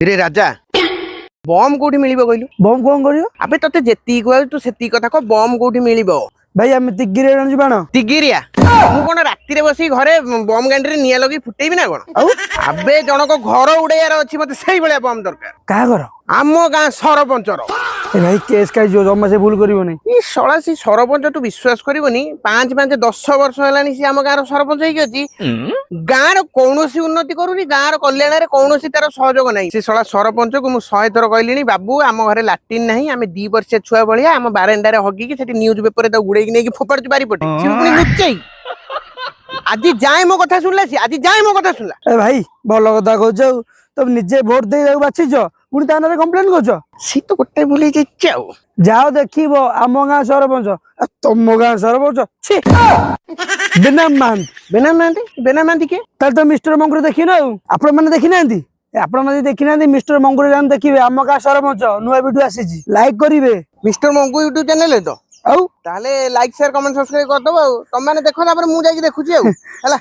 रे राजा बम कोठी मिलिबो कहलु बम कौन करियो अबे तते जेती कहू तू सेती कथा को बम कोठी मिलिबो भाई आम तिगिरे जान तिगिरिया मु कोन राती रे बसी घरे बम गांडी रे निया लगी फुटेबी ना कोन आउ अबे जनक घर उड़ेयार अछि मते सही भलिया बम दरकार का कर आम गां सरपंचर ए भाई केस का जो जम्मा से भूल करियो नहीं ई सळा सी सरपंच तू विश्वास करबोनी 5-5-10 वर्ष हेलानी सी आम गां सरपंच हेकी अछि गां कौनसी उन्नति करूनी गां कल्याण रे कौनसी तार सहयोग नाही से सळा सरपंच को मु 100 थर कहलिनी बाबू आम घरे लैट्रिन नाही आमे 2 वर्ष छुआ भलिया आम बारेंडा रे हगी कि सेठी न्यूज पेपर रे त गुडे कि नै कि फोपड़ बारी पटे सी पुनी लुचई आजी जाय मो कथा सुनला सी आजी जाय मो कथा सुनला ए भाई भल कथा कहौ तब निजे वोट दे जाऊ बाछिछ पुनी ताना रे कंप्लेन करछ सी तो गोटे भूली जाऊ जाओ देखिबो आम गां सरपंच तुम गां सरपंच छी बिना मान बेना मांदी के ताल तो मिस्टर मंगुर देखि ना आपण माने देखि नांती आपण माने देखि नांती मिस्टर मंगुर जान देखिबे आम गां सरपंच नुआ वीडियो आसीची लाइक करिवे मिस्टर मंगू यूट्यूब चैनल है तो आउ ताले लाइक शेयर कमेंट सब्सक्राइब कर दबो तुम माने देखो ना पर मु जाई देखुची आउ हला